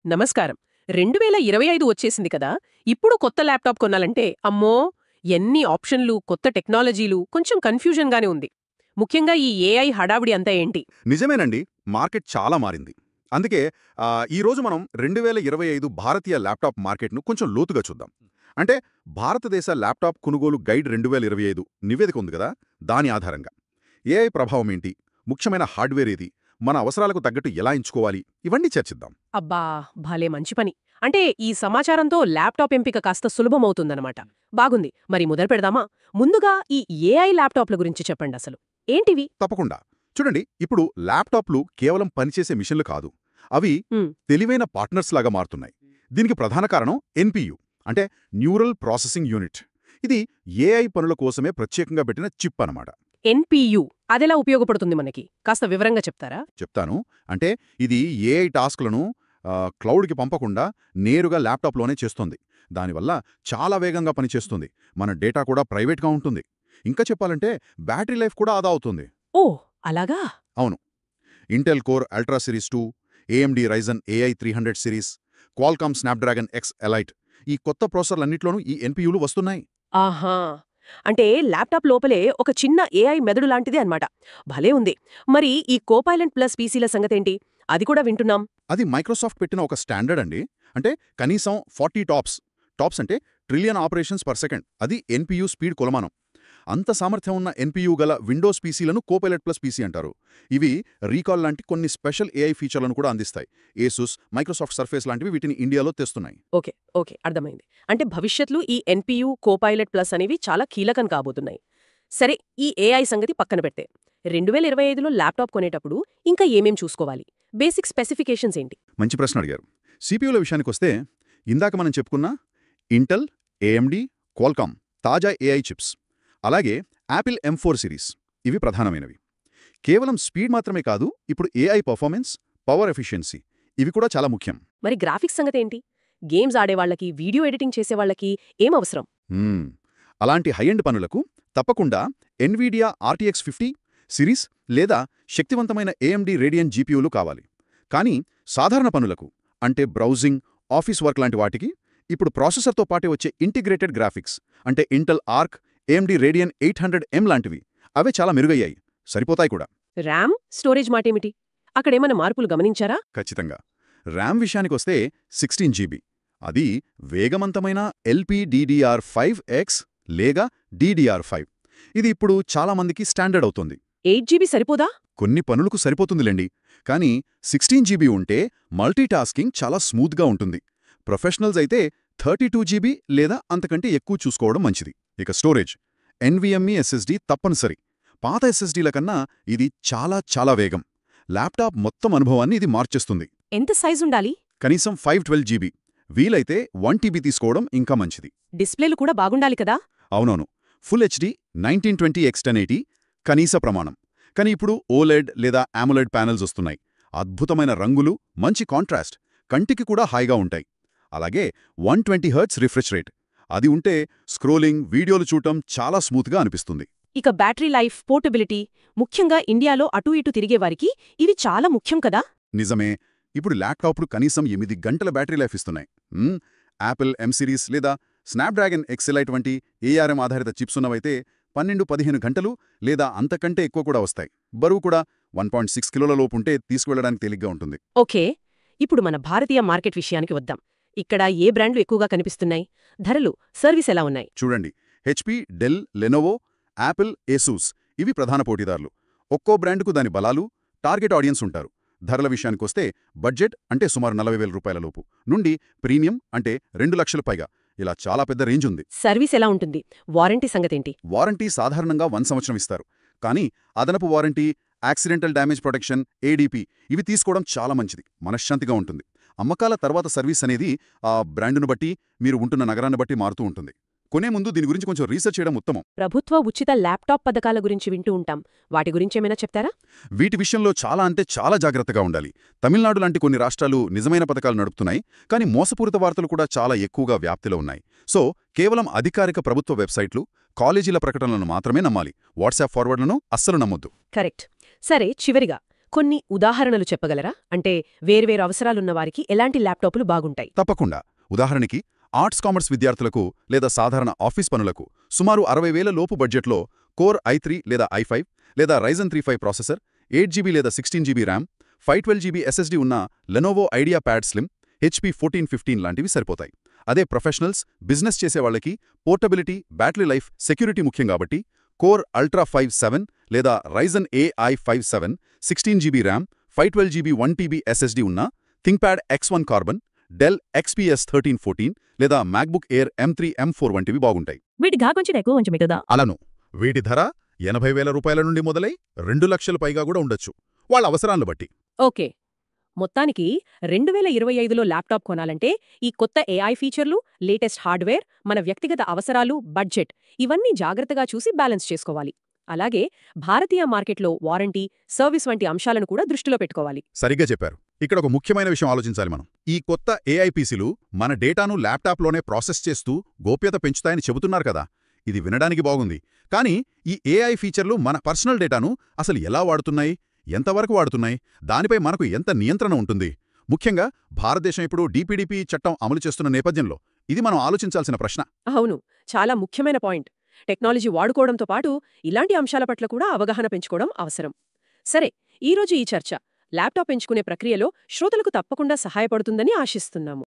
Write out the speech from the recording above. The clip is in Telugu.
నమస్కారం. 2025 వచ్చేసింది కదా! ఇప్పుడు కొత్త ల్యాప్టాప్ కొనాలంటే అమ్మో! ఎన్ని ఆప్షన్లు, కొత్త టెక్నాలజీలు కొంచెం కన్‌ఫ్యూజన్‌గానే ఉంది. ముఖ్యంగా ఈ ఏఐ హడావిడి అంతా ఏంటి? నిజమేనండి. మార్కెట్ చాలా మారింది. అందుకే ఈరోజు మనం 2025 భారతీయ ల్యాప్టాప్ మార్కెట్‌ను కొంచెం లోతుగా చూద్దాం. అంటే భారతదేశ ల్యాప్టాప్ కొనుగోలు గైడ్ 2025 నివేదిక ఉంది కదా! దాని ఆధారంగా ఏఐ ప్రభావం ఏంటి? ముఖ్యమైన హార్డ్‌వేర్ ఏది? మన అవసరాలకు తగ్గట్టు ఎలా ఎంచుకోవాలి? ఇవన్నీ చర్చిద్దాం. అబ్బా! భలే మంచి పని. అంటే ఈ సమాచారంతో ల్యాప్టాప్ ఎంపిక కాస్త సులభమవుతుందన్నమాట. బాగుంది. మరి మొదలుపెడదామా? ముందుగా ఈ ఏఐ ల్యాప్టాప్ల గురించి చెప్పండసలు. ఏంటివి? తప్పకుండా. చూడండి, ఇప్పుడు ల్యాప్టాప్లు కేవలం పనిచేసే మిషన్లు కాదు. అవి హ్మ్. తెలివైన పార్ట్నర్స్ లాగా మారుతున్నాయి. దీనికి ప్రధాన కారణం ఎన్‌పియు, అంటే న్యూరల్ ప్రాసెసింగ్ యూనిట్. ఇది ఏఐ పనుల కోసమే ప్రత్యేకంగా పెట్టిన చిప్ అన్నమాట. ఎన్‌పియు. అదెలా ఉపయోగపడుతుంది మనకి? కాస్త వివరంగా చెప్తారా? చెప్తాను. అంటే ఇది ఏఐ టాస్క్‌లను క్లౌడ్‌కి పంపకుండా నేరుగా ల్యాప్టాప్‌లోనే చేస్తుంది. దానివల్ల చాలా వేగంగా పనిచేస్తుంది. మన డేటా కూడా ప్రైవేట్‌గా ఉంటుంది. ఇంకా చెప్పాలంటే బ్యాటరీ లైఫ్ కూడా ఆదా అవుతుంది. ఓహ్! అలాగా? అవును. Intel core ultra series 2, AMD Ryzen AI 300 series, Qualcomm Snapdragon X elite, ఈ కొత్త ప్రాసెసర్లన్నిట్లోనూ ఈ ఎన్‌పియులు వస్తున్నాయి. ఆహా! అంటే ల్యాప్టాప్ లోపలే ఒక చిన్న ఏఐ మెదడు లాంటిది అన్నమాట. భలే ఉంది. మరి ఈ కోపైలట్ ప్లస్ పీసీల సంగతేంటి? అది కూడా వింటున్నాం. అది మైక్రోసాఫ్ట్ పెట్టిన ఒక స్టాండర్డ్ అండి. అంటే కనీసం 40 టాప్స్. టాప్స్ అంటే ట్రిలియన్ ఆపరేషన్స్ పర్ సెకండ్. అది ఎన్‌పియు స్పీడ్ కొలమానం. అంత సామర్థ్యం ఉన్న ఎన్‌పియు గల విండోస్ పీసీలను కోపైలట్ ప్లస్ పీసీ అంటారు. ఇవి రీకాల్ లాంటి కొన్ని స్పెషల్ ఏఐ ఫీచర్లను కూడా అందిస్తాయి. ఏసుస్, మైక్రోసాఫ్ట్ సర్ఫేస్ లాంటివి వీటిని ఇండియాలో తెస్తున్నాయి. ఓకే. ఓకే. అర్థమైంది. అంటే భవిష్యత్తులో ఈ ఎన్‌పియు, కోపైలట్ ప్లస్ అనేవి చాలా కీలకం కాబోతున్నాయి. సరే, ఈ ఏఐ సంగతి పక్కన పెడితే 2025లో ల్యాప్టాప్ కొనేటప్పుడు ఇంకా ఏమేం చూసుకోవాలి? బేసిక్ స్పెసిఫికేషన్స్ ఏంటి? మంచి ప్రశ్న అడిగారు. సిపియుల విషయానికొస్తే ఇందాక మనం చెప్పుకున్న ఇంటెల్, ఏఎండీ, క్వాల్కామ్ తాజా ఏఐ చిప్స్, అలాగే యాపిల్ M4 సిరీస్, ఇవి ప్రధానమైనవి. కేవలం స్పీడ్ మాత్రమే కాదు, ఇప్పుడు ఏఐ పర్ఫార్మెన్స్, పవర్ ఎఫిషియన్సీ ఇవి కూడా చాలా ముఖ్యం. మరి గ్రాఫిక్స్ సంగతేంటి? గేమ్స్ ఆడేవాళ్ళకి, వీడియో ఎడిటింగ్ చేసేవాళ్ళకి ఏం అవసరం? మ్మ్. అలాంటి హై ఎండ్ పనులకు తప్పకుండా ఎన్విడియా ఆర్టీఎక్స్ 50 సిరీస్ లేదా శక్తివంతమైన ఏఎండీ రేడియన్ జీపీయూలు కావాలి. కానీ సాధారణ పనులకు, అంటే బ్రౌజింగ్, ఆఫీస్ వర్క్ లాంటి వాటికి ఇప్పుడు ప్రాసెసర్తో పాటే వచ్చే ఇంటిగ్రేటెడ్ గ్రాఫిక్స్, అంటే Intel arc, AMD radian 800M లాంటివి, అవే చాలా మెరుగయ్యాయి. సరిపోతాయి కూడా. RAM, storage మాటేమిటి? అక్కడేమైనా మార్పులు గమనించారా? ఖచ్చితంగా. ర్యామ్ విషయానికొస్తే 16 జీబీ. అది వేగవంతమైన LPDDR5X లేక DDR5. ఇది ఇప్పుడు చాలామందికి స్టాండర్డ్ అవుతుంది. 8 జీబీ సరిపోదా? కొన్ని పనులకు సరిపోతుందిలేండి. కానీ 16 జీబీ ఉంటే మల్టీటాస్కింగ్ చాలా స్మూత్గా ఉంటుంది. ప్రొఫెషనల్స్ అయితే 32 జీబీ లేదా అంతకంటే ఎక్కువ చూసుకోవడం మంచిది. ఇక స్టోరేజ్, ఎన్విఎంఈ ఎస్ఎస్డి తప్పనిసరి. పాత ఎస్ఎస్డీల కన్నా ఇది చాలా చాలా వేగం. ల్యాప్టాప్ మొత్తం అనుభవాన్ని ఇది మార్చేస్తుంది. ఎంత సైజుండాలి? కనీసం 512 జీబీ. వీలైతే 1 టీబీ తీసుకోవడం ఇంకా మంచిది. డిస్ప్లేలు కూడా బాగుండాలి కదా? అవునవును. ఫుల్ హెచ్డి 1920x1080 కనీస ప్రమాణం. కానీ ఇప్పుడు ఓలెడ్ లేదా AMOLED ప్యానెల్స్ వస్తున్నాయి. అద్భుతమైన రంగులు, మంచి కాంట్రాస్ట్, కంటికి కూడా హాయిగా ఉంటాయి. అలాగే 120 హెర్ట్జ్ రిఫ్రెష్ రేట్. అది ఉంటే స్క్రోలింగ్, వీడియోలు చూడటం చాలా స్మూత్గా అనిపిస్తుంది. ఇక బ్యాటరీ లైఫ్, పోర్టబిలిటీ, ముఖ్యంగా ఇండియాలో అటూ ఇటూ తిరిగేవారికి ఇవి చాలా ముఖ్యం కదా? నిజమే. ఇప్పుడు ల్యాప్టాప్లు కనీసం 8 గంటల బ్యాటరీ లైఫ్ ఇస్తున్నాయి. యాపిల్ M సిరీస్ లేదా స్నాప్డ్రాగన్ ఎక్స్ ఎలైట్ వంటి ARM ఆధారిత చిప్స్ ఉన్నవైతే 12-15 గంటలు లేదా అంతకంటే ఎక్కువ కూడా వస్తాయి. బరువు కూడా 1.6 కిలోల లోపు ఉంటే తీసుకువెళ్లడానికి తేలిగ్గా ఉంటుంది. ఓకే. ఇప్పుడు మన భారతీయ మార్కెట్ విషయానికి వద్దాం. ఇక్కడ ఏ బ్రాండ్లు ఎక్కువగా కనిపిస్తున్నాయి? ధరలు, సర్వీస్ ఎలా ఉన్నాయి? చూడండి, HP, Dell, Lenovo, Apple, Asus ఇవి ప్రధాన పోటీదారులు. ఒక్కో బ్రాండ్కు దాని బలాలు, టార్గెట్ ఆడియన్స్ ఉంటారు. ధరల విషయానికొస్తే బడ్జెట్ అంటే సుమారు 40,000 రూపాయల లోపు నుండి ప్రీమియం అంటే 2 లక్షల పైగా, ఇలా చాలా పెద్ద రేంజ్ ఉంది. సర్వీస్ ఎలా ఉంటుంది? వారంటీ సంగతేంటి? వారంటీ సాధారణంగా 1 సంవత్సరం ఇస్తారు. కానీ అదనపు warranty, accidental damage protection, ADP ఇవి తీసుకోవడం చాలా మంచిది, మనశ్శాంతిగా ఉంటుంది. అమ్మకాల తర్వాత సర్వీస్ అనేది ఆ బ్రాండును బట్టి, మీరు ఉంటున్న నగరాన్ని బట్టి మారుతూ ఉంటుంది. కొనే ముందు దీని గురించి కొంచెం రీసెర్చ్ చేయడం ఉత్తమం. ప్రభుత్వ ఉచిత ల్యాప్టాప్ పథకాల గురించి వింటూ ఉంటాం. వాటి గురించేమైనా చెప్తారా? వీటి విషయంలో చాలా జాగ్రత్తగా ఉండాలి. తమిళనాడు లాంటి కొన్ని రాష్ట్రాలు నిజమైన పథకాలు నడుపుతున్నాయి, కానీ మోసపూరిత వార్తలు కూడా చాలా ఎక్కువగా వ్యాప్తిలో ఉన్నాయి. సో కేవలం అధికారిక ప్రభుత్వ వెబ్సైట్లు, కాలేజీల ప్రకటనలను మాత్రమే నమ్మాలి. వాట్సాప్ ఫార్వర్డ్లను అస్సలు నమ్మొద్దు. కరెక్ట్. సరే, చివరిగా కొన్ని ఉదాహరణలు చెప్పగలరా? అంటే వేర్వేరు అవసరాలున్న వారికి ఎలాంటి ల్యాప్టాప్లు బాగుంటాయి? తప్పకుండా. ఉదాహరణకి ఆర్ట్స్ కామర్స్ విద్యార్థులకు లేదా సాధారణ ఆఫీస్ పనులకు సుమారు 60,000 లోపు బడ్జెట్లో కోర్ i3 లేదా i5 లేదా Ryzen 3 5 ప్రాసెసర్, 8GB లేదా 16GB ర్యామ్, 512GB SSD ఉన్న Lenovo IdeaPad slim, HP 1415 లాంటివి సరిపోతాయి. అదే ప్రొఫెషనల్స్, బిజినెస్ చేసేవాళ్లకి పోర్టబిలిటీ, బ్యాటరీ లైఫ్, సెక్యూరిటీ ముఖ్యం కాబట్టి కోర్ అల్ట్రా 5 7 లేదా Ryzen AI 5 7, 16GB RAM, 512GB 1TB SSD ఉన్న ThinkPad X1 carbon, Dell XPS 1314 లేదా MacBook Air M3 M4 వంటివి బాగుంటాయి. వీటి ధర కొంచెం ఎక్కువ ఉంచమిగదా? అలను వీటి ధర 80,000 రూపాయల నుండి మొదలై 2 లక్షల పైగా కూడా ఉండొచ్చు, వాళ్ళ అవసరాలను బట్టి. ఓకే. మొత్తానికి 2025లో ల్యాప్టాప్ కొనాలంటే ఈ కొత్త ఏఐ ఫీచర్లు, లేటెస్ట్ హార్డ్వేర్, మన వ్యక్తిగత అవసరాలు, బడ్జెట్ ఇవన్నీ జాగ్రత్తగా చూసి బ్యాలెన్స్ చేసుకోవాలి. అలాగే భారతీయ మార్కెట్లో వారంటీ, సర్వీస్ వంటి అంశాలను కూడా దృష్టిలో పెట్టుకోవాలి. సరిగ్గా చెప్పారు. ఇక్కడ ఒక ముఖ్యమైన విషయం ఆలోచించాలి మనం. ఈ కొత్త ఏఐ పీసీలు మన డేటాను ల్యాప్టాప్లోనే ప్రాసెస్ చేస్తూ గోప్యత పెంచుతాయని చెబుతున్నారు కదా. ఇది వినడానికి బాగుంది. కానీ ఈ ఏఐ ఫీచర్లు మన పర్సనల్ డేటాను అసలు ఎలా వాడుతున్నాయి, ఎంతవరకు వాడుతున్నాయి, దానిపై మనకు ఎంత నియంత్రణ ఉంటుంది? ముఖ్యంగా భారతదేశం ఇప్పుడు DPDP చట్టం అమలు చేస్తున్న నేపథ్యంలో ఇది మనం ఆలోచించాల్సిన ప్రశ్న. అవును, చాలా ముఖ్యమైన పాయింట్. టెక్నాలజీ వాడుకోవడంతో పాటు ఇలాంటి అంశాల పట్ల కూడా అవగాహన పెంచుకోవడం అవసరం. సరే, ఈరోజు ఈ చర్చ ల్యాప్టాప్ ఎంచుకునే ప్రక్రియలో శ్రోతలకు తప్పకుండా సహాయపడుతుందని ఆశిస్తున్నాము.